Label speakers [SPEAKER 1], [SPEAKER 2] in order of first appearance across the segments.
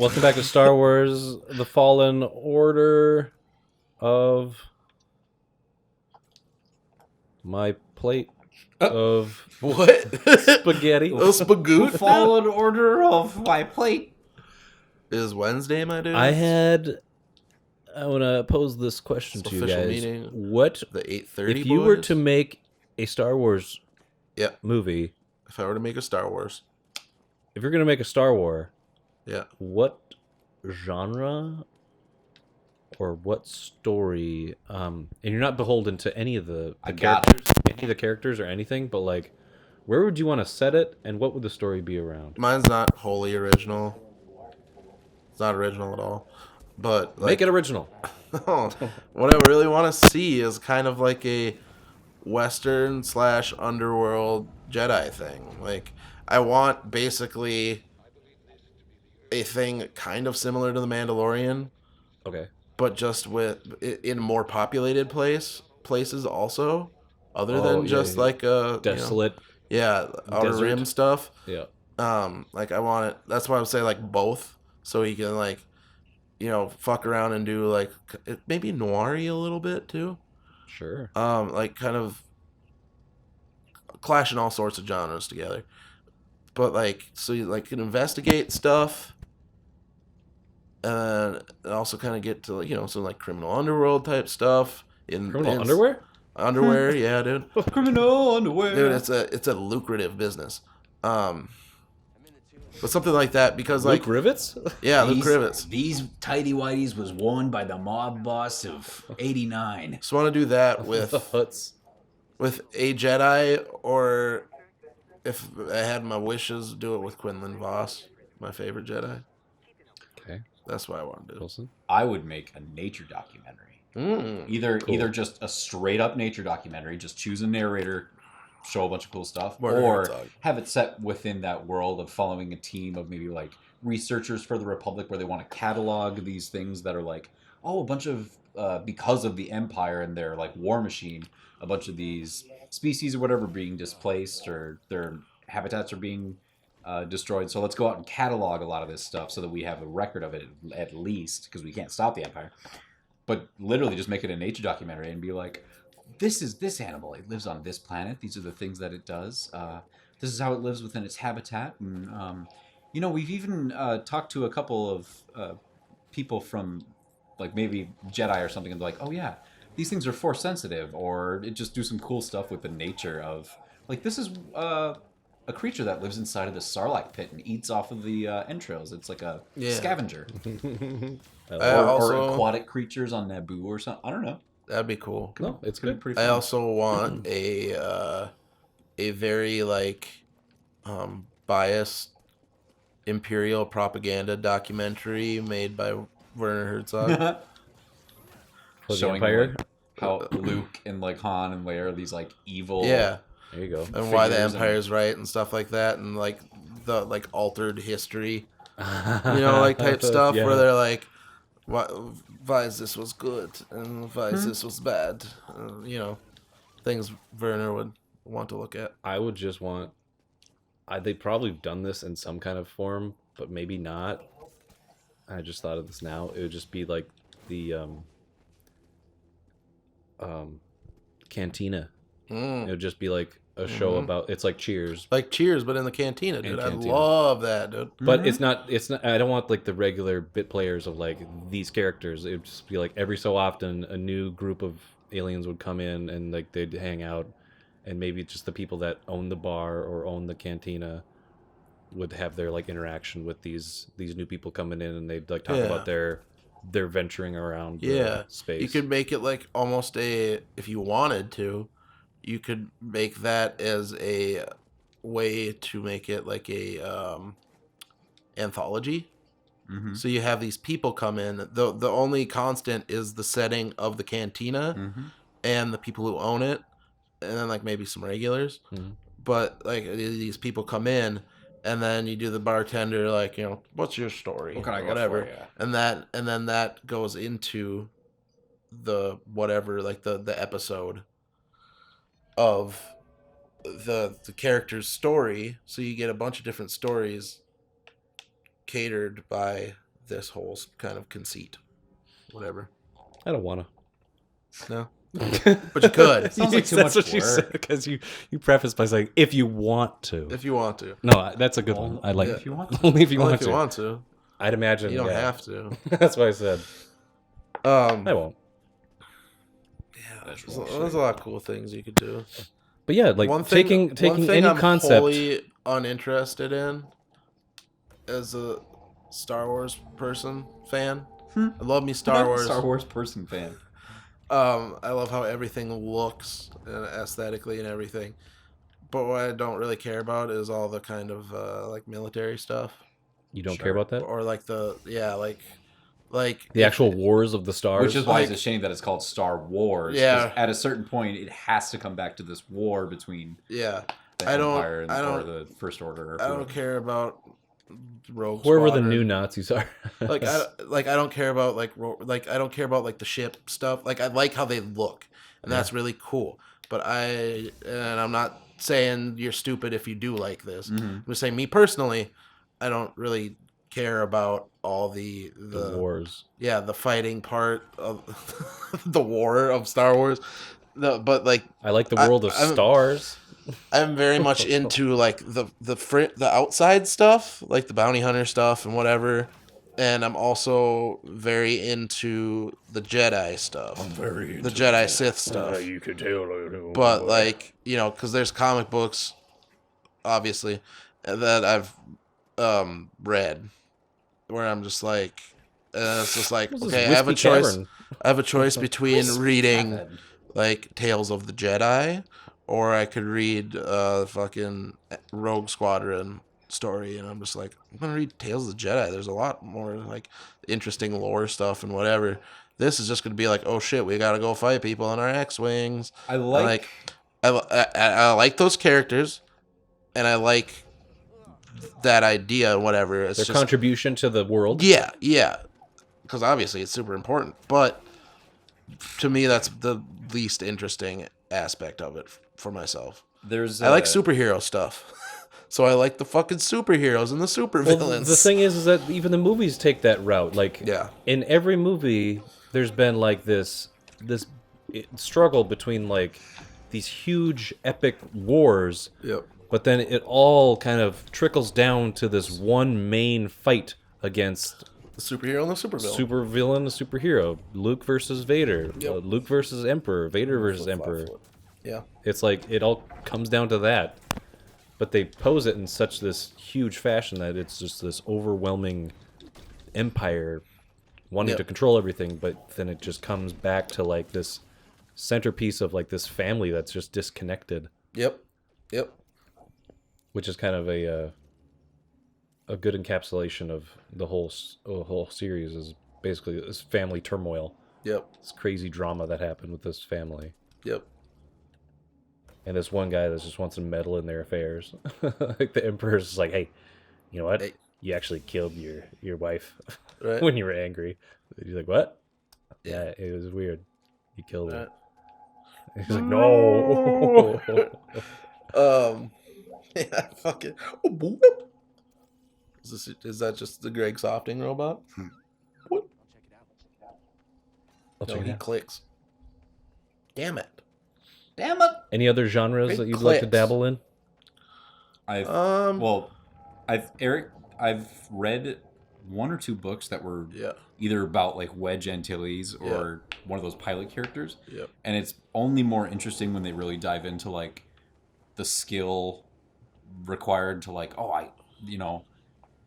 [SPEAKER 1] Welcome back to Star Wars: The Fallen Order of my plate of
[SPEAKER 2] What?
[SPEAKER 1] spaghetti.
[SPEAKER 2] A spagoot?
[SPEAKER 3] Fallen order of my plate.
[SPEAKER 2] Is Wednesday, my dude?
[SPEAKER 1] I want to pose this question to you
[SPEAKER 2] Official
[SPEAKER 1] guys.
[SPEAKER 2] meeting.
[SPEAKER 1] What
[SPEAKER 2] The 8:30
[SPEAKER 1] if you were
[SPEAKER 2] boys?
[SPEAKER 1] to make a Star Wars
[SPEAKER 2] Yeah.
[SPEAKER 1] movie?
[SPEAKER 2] If I were to make a Star Wars.
[SPEAKER 1] If you're going to make a Star Wars,
[SPEAKER 2] Yeah.
[SPEAKER 1] what genre or what story? And you're not beholden to any of the characters or anything, but like, where would you want to set it, and what would the story be around?
[SPEAKER 2] Mine's not wholly original. It's not original at all. But like,
[SPEAKER 1] Make it original.
[SPEAKER 2] what I really want to see is kind of like a Western / underworld Jedi thing. Like, I want basically a thing kind of similar to the Mandalorian,
[SPEAKER 1] Okay.
[SPEAKER 2] but just in more populated places also, other than just like a
[SPEAKER 1] desolate.
[SPEAKER 2] Outer
[SPEAKER 1] desert.
[SPEAKER 2] Rim stuff.
[SPEAKER 1] Yeah.
[SPEAKER 2] Like I want it. That's why I would say like both, so he can like, fuck around and do like maybe noir-y a little bit too.
[SPEAKER 1] Sure.
[SPEAKER 2] Like kind of clashing all sorts of genres together, but like so you like can investigate stuff. And also kind of get to some like criminal underworld type stuff
[SPEAKER 1] Criminal underwear?
[SPEAKER 2] Underwear, yeah, dude.
[SPEAKER 3] Criminal underwear.
[SPEAKER 2] Dude, it's a lucrative business. But something like that because
[SPEAKER 1] Luke
[SPEAKER 2] like
[SPEAKER 1] Rivets?
[SPEAKER 2] yeah, Luke Rivets.
[SPEAKER 3] These tidy whities was worn by the mob boss of '89.
[SPEAKER 2] Just want to do that with
[SPEAKER 1] Hoods.
[SPEAKER 2] with a Jedi, or if I had my wishes, do it with Quinlan Voss, my favorite Jedi.
[SPEAKER 1] Okay.
[SPEAKER 2] That's what I want to do.
[SPEAKER 1] Wilson?
[SPEAKER 3] I would make a nature documentary. Either just a straight up nature documentary, just choose a narrator, show a bunch of cool stuff, or have it set within that world of following a team of maybe like researchers for the Republic, where they want to catalog these things that are like, a bunch of because of the Empire and their like war machine, a bunch of these species or whatever being displaced or their habitats are being destroyed. So let's go out and catalog a lot of this stuff so that we have a record of it at least, because we can't stop the Empire. But literally just make it a nature documentary and be like, this is this animal. It lives on this planet. These are the things that it does. This is how it lives within its habitat. And, we've even talked to a couple of people from like maybe Jedi or something, and they're like, oh yeah, these things are force sensitive, or it just do some cool stuff with the nature of like, this is a creature that lives inside of the Sarlacc pit and eats off of the entrails. It's like a scavenger. Or aquatic creatures on Naboo or something. I don't know.
[SPEAKER 2] That'd be cool.
[SPEAKER 1] No, it's good.
[SPEAKER 3] Pretty fun.
[SPEAKER 2] I also want a very like biased Imperial propaganda documentary made by Werner Herzog.
[SPEAKER 1] For the
[SPEAKER 3] Showing
[SPEAKER 1] Empire.
[SPEAKER 3] like, how Luke and like Han and Leia are these like evil.
[SPEAKER 2] Yeah,
[SPEAKER 1] There you go.
[SPEAKER 2] and why the Empire's right and stuff like that, and like the like altered history, like type stuff
[SPEAKER 1] Yeah.
[SPEAKER 2] where they're like, why is this was good and why is this was bad? Things Werner would want to look at.
[SPEAKER 1] I would just want. They probably done this in some kind of form, but maybe not. I just thought of this now. It would just be like the cantina. It would just be like a show about. It's like Cheers,
[SPEAKER 2] Like Cheers, but in the cantina, dude. I
[SPEAKER 1] cantina.
[SPEAKER 2] love that, dude.
[SPEAKER 1] but it's not. I don't want like the regular bit players of like these characters. It would just be like every so often a new group of aliens would come in and like they'd hang out, and maybe just the people that own the bar or own the cantina would have their like interaction with these new people coming in, and they'd like talk about their venturing around space.
[SPEAKER 2] You could make it like almost if you wanted to, you could make that as a way to make it like a anthology.
[SPEAKER 3] Mm-hmm.
[SPEAKER 2] So you have these people come in. The only constant is the setting of the cantina and the people who own it, and then like maybe some regulars. But like these people come in, and then you do the bartender like, what's your story?
[SPEAKER 3] What can I get
[SPEAKER 2] whatever.
[SPEAKER 3] for you?
[SPEAKER 2] And then that goes into the whatever, like the episode of the character's story. So you get a bunch of different stories catered by this whole kind of conceit. Whatever.
[SPEAKER 1] I don't want
[SPEAKER 2] to. No. But you could.
[SPEAKER 3] Sounds like too much
[SPEAKER 1] what you said,
[SPEAKER 3] work.
[SPEAKER 1] because you preface by saying, if you want to.
[SPEAKER 2] If you want to.
[SPEAKER 1] No, that's a good one. I like
[SPEAKER 3] if you want to.
[SPEAKER 1] Only if you
[SPEAKER 2] Only
[SPEAKER 1] want
[SPEAKER 2] if
[SPEAKER 1] to.
[SPEAKER 2] you want to.
[SPEAKER 1] I'd imagine.
[SPEAKER 2] You don't
[SPEAKER 1] yeah.
[SPEAKER 2] have to.
[SPEAKER 1] That's what I said. I won't.
[SPEAKER 2] Yeah, there's a lot of cool things you could do.
[SPEAKER 1] But yeah, like taking any
[SPEAKER 2] I'm
[SPEAKER 1] concept.
[SPEAKER 2] Wholly uninterested in as a Star Wars fan. I love me Star Wars.
[SPEAKER 3] Star Wars person fan.
[SPEAKER 2] I love how everything looks and aesthetically and everything. But what I don't really care about is all the kind of like military stuff.
[SPEAKER 1] You don't care about that?
[SPEAKER 2] Or like like
[SPEAKER 1] the actual wars of the stars?
[SPEAKER 3] Which is why it's a shame that it's called Star Wars.
[SPEAKER 2] Yeah.
[SPEAKER 3] At a certain point, it has to come back to this war between the Empire or the First Order. Or
[SPEAKER 2] I don't care about Rogue
[SPEAKER 1] whoever
[SPEAKER 2] Squadron.
[SPEAKER 1] the new Nazis are.
[SPEAKER 2] I don't care about I don't care about like the ship stuff. Like I like how they look, and that's really cool. But I'm not saying you're stupid if you do like this. Mm-hmm. I'm just saying, me personally, I don't really care about all the
[SPEAKER 1] wars.
[SPEAKER 2] Yeah, the fighting part of the war of Star Wars. But like
[SPEAKER 1] I like the world of stars.
[SPEAKER 2] I'm very much into like the outside stuff, like the bounty hunter stuff and whatever. And I'm also very into the Jedi stuff. I'm very into the Jedi Sith stuff.
[SPEAKER 1] You could tell.
[SPEAKER 2] But like, because there's comic books, obviously, that I've read, where I'm just like, it's just like, okay, I have a choice. I have a choice between reading like Tales of the Jedi, or I could read fucking Rogue Squadron story, and I'm just like, I'm gonna read Tales of the Jedi. There's a lot more like interesting lore stuff and whatever. This is just gonna be like, oh shit, we gotta go fight people on our X-wings. I like those characters, and I like that idea and whatever. It's
[SPEAKER 1] their
[SPEAKER 2] just
[SPEAKER 1] contribution to the world.
[SPEAKER 2] Yeah, because obviously it's super important. But to me, that's the least interesting aspect of it for myself. I like superhero stuff. So I like the fucking superheroes and the supervillains.
[SPEAKER 1] Well, the thing is that even the movies take that route. Like, in every movie, there's been like this struggle between like these huge epic wars.
[SPEAKER 2] Yep.
[SPEAKER 1] But then it all kind of trickles down to this one main fight against
[SPEAKER 2] the superhero and the supervillain.
[SPEAKER 1] Supervillain, the superhero. Luke versus Vader.
[SPEAKER 2] Yep.
[SPEAKER 1] Luke versus Emperor. Vader versus Emperor.
[SPEAKER 2] Yeah.
[SPEAKER 1] It's like it all comes down to that. But they pose it in such this huge fashion that it's just this overwhelming empire wanting to control everything, but then it just comes back to like this centerpiece of like this family that's just disconnected.
[SPEAKER 2] Yep.
[SPEAKER 1] Which is kind of a good encapsulation of the whole series, is basically this family turmoil.
[SPEAKER 2] Yep.
[SPEAKER 1] This crazy drama that happened with this family.
[SPEAKER 2] Yep.
[SPEAKER 1] And this one guy that just wants to meddle in their affairs. Like the Emperor's just like, hey, you know what? Hey. You actually killed your wife when you were angry. He's like, what? Yeah, it was weird. You killed her. He's like, no.
[SPEAKER 2] Yeah, fucking. Is that just the Greg Softing robot? What? No, he clicks. Damn it.
[SPEAKER 1] Any other genres that you'd like to dabble in?
[SPEAKER 3] I've read one or two books that were either about like Wedge Antilles or one of those pilot characters.
[SPEAKER 2] Yep.
[SPEAKER 3] And it's only more interesting when they really dive into like the skill required to like,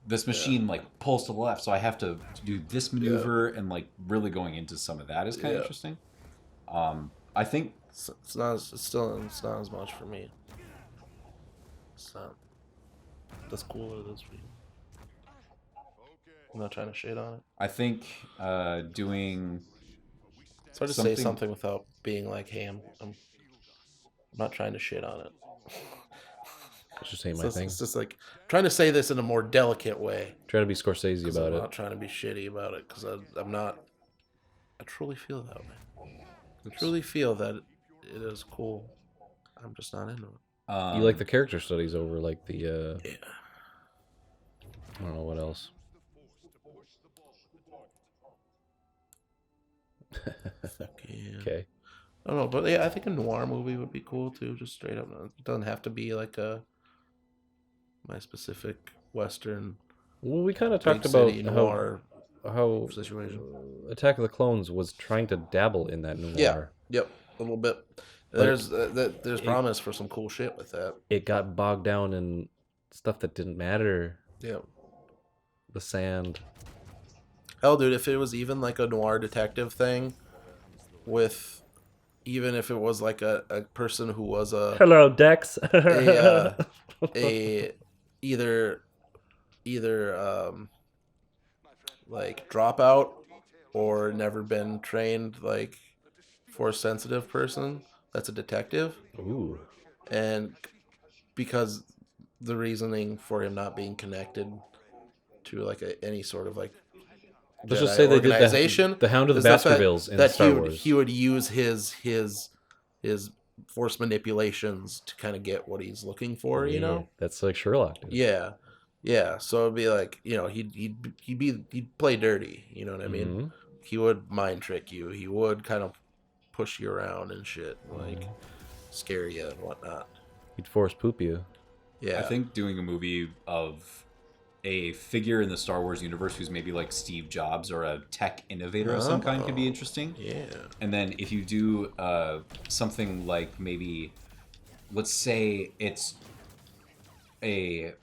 [SPEAKER 3] this machine like pulls to the left, so I have to do this maneuver, and like really going into some of that is kind of interesting. I think
[SPEAKER 2] it's not as much for me. It's not. That's cooler this week. I'm not trying to shit on it.
[SPEAKER 3] I think doing.
[SPEAKER 2] It's hard to say something without being like, hey, I'm not trying to shit on it.
[SPEAKER 1] Just saying my thing.
[SPEAKER 2] It's just like trying to say this in a more delicate way.
[SPEAKER 1] Trying to be Scorsese about it.
[SPEAKER 2] I'm not trying to be shitty about it because I'm not. I truly feel that way. I truly feel that it is cool. I'm just not into it.
[SPEAKER 1] You like the character studies over like the. I don't know what else.
[SPEAKER 2] Fuck yeah.
[SPEAKER 1] Okay.
[SPEAKER 2] I don't know, but yeah, I think a noir movie would be cool too. Just straight up, it doesn't have to be like my specific Western.
[SPEAKER 1] Well, we kind of
[SPEAKER 2] big
[SPEAKER 1] talked about
[SPEAKER 2] city noir
[SPEAKER 1] how
[SPEAKER 2] situation.
[SPEAKER 1] Attack of the Clones was trying to dabble in that noir.
[SPEAKER 2] Yeah, yep, a little bit. There's promise for some cool shit with that.
[SPEAKER 1] It got bogged down in stuff that didn't matter.
[SPEAKER 2] Yeah.
[SPEAKER 1] The sand.
[SPEAKER 2] Hell, dude, if it was even like a noir detective thing, even if it was like a person who was
[SPEAKER 1] Hello, Dex.
[SPEAKER 2] either like dropout or never been trained like force sensitive person that's a detective.
[SPEAKER 1] Ooh.
[SPEAKER 2] And because the reasoning for him not being connected to like any sort of like
[SPEAKER 1] Let's
[SPEAKER 2] Jedi
[SPEAKER 1] just say they
[SPEAKER 2] organization,
[SPEAKER 1] did the Hound of the
[SPEAKER 2] is that
[SPEAKER 1] Baskervilles in Star Wars.
[SPEAKER 2] He would use his force manipulations to kind of get what he's looking for, you know?
[SPEAKER 1] That's like Sherlock. Dude.
[SPEAKER 2] Yeah. Yeah, so it'd be like, you know, he'd play dirty, you know what I mean?
[SPEAKER 1] Mm-hmm.
[SPEAKER 2] He would mind trick you. He would kind of push you around and shit, like scare you and whatnot.
[SPEAKER 1] He'd force poop you.
[SPEAKER 2] Yeah.
[SPEAKER 3] I think doing a movie of a figure in the Star Wars universe who's maybe like Steve Jobs or a tech innovator of some kind could be interesting.
[SPEAKER 2] Yeah.
[SPEAKER 3] And then if you do something like maybe, let's say it's a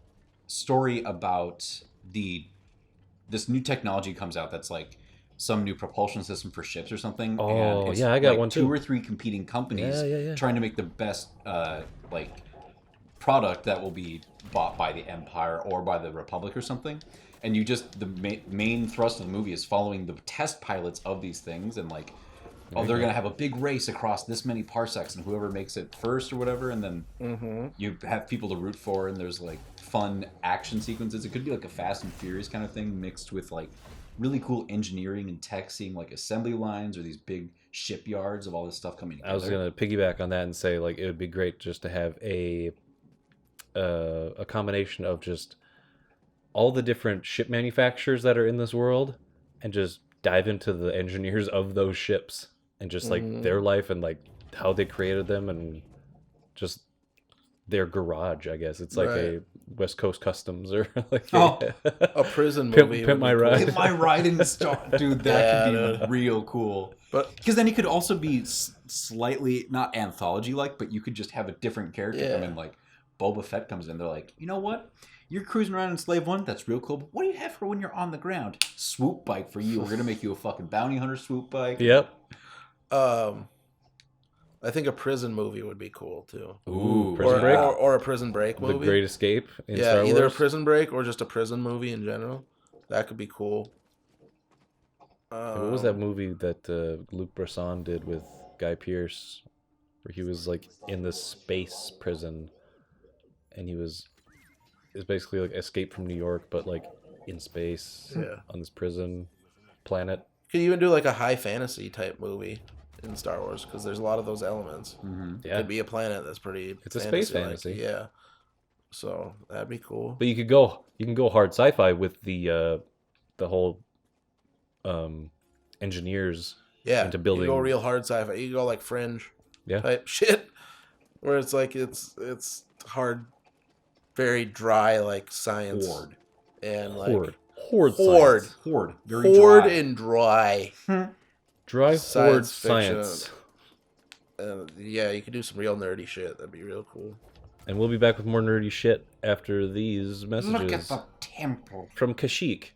[SPEAKER 3] story about this new technology comes out that's like some new propulsion system for ships or something.
[SPEAKER 1] Oh,
[SPEAKER 3] and it's
[SPEAKER 1] yeah, I got
[SPEAKER 3] like
[SPEAKER 1] one too.
[SPEAKER 3] 2 or 3 competing companies trying to make the best like product that will be bought by the Empire or by the Republic or something. And you just the main thrust of the movie is following the test pilots of these things and like, oh, they're gonna have a big race across this many parsecs, and whoever makes it first or whatever, and then you have people to root for, and there's like fun action sequences. It could be like a Fast and Furious kind of thing mixed with like really cool engineering and tech, seeing like assembly lines or these big shipyards of all this stuff coming together.
[SPEAKER 1] I was gonna piggyback on that and say like it would be great just to have a combination of just all the different ship manufacturers that are in this world, and just dive into the engineers of those ships and just like their life and like how they created them and just their garage. I guess it's like a West Coast Customs or like
[SPEAKER 2] a prison movie.
[SPEAKER 1] Pimp My Ride.
[SPEAKER 3] Pimp My Ride in Star, dude. That could be real cool. But because then it could also be slightly not anthology like, but you could just have a different character come in. Like Boba Fett comes in. They're like, you know what? You're cruising around in Slave One. That's real cool. But what do you have for when you're on the ground? Swoop bike for you. We're gonna make you a fucking bounty hunter swoop bike.
[SPEAKER 1] Yep.
[SPEAKER 2] I think a prison movie would be cool too.
[SPEAKER 1] Ooh, Prison Break,
[SPEAKER 2] or a Prison Break movie.
[SPEAKER 1] The Great Escape. In Star Wars.
[SPEAKER 2] Either a Prison Break or just a prison movie in general. That could be cool.
[SPEAKER 1] What was that movie that Luc Besson did with Guy Pearce, where he was like in this space prison, and it's basically like Escape from New York, but like in space on this prison planet.
[SPEAKER 2] You could even do like a high fantasy type movie in Star Wars because there's a lot of those elements.
[SPEAKER 1] Yeah,
[SPEAKER 2] it could be a planet that's pretty.
[SPEAKER 1] It's a space fantasy.
[SPEAKER 2] Yeah, so that'd be cool.
[SPEAKER 1] But you can go hard sci-fi with the whole engineers. Into building.
[SPEAKER 2] You go real hard sci-fi. You go like Fringe. Type shit, where it's like it's hard, very dry like science.
[SPEAKER 3] Horde.
[SPEAKER 2] And like
[SPEAKER 1] Horde.
[SPEAKER 3] Very dry.
[SPEAKER 2] And dry.
[SPEAKER 1] Dry
[SPEAKER 2] Science
[SPEAKER 1] science.
[SPEAKER 2] Yeah, you could do some real nerdy shit. That'd be real cool.
[SPEAKER 1] And we'll be back with more nerdy shit after these messages.
[SPEAKER 3] Look at the temple.
[SPEAKER 1] From Kashyyyk.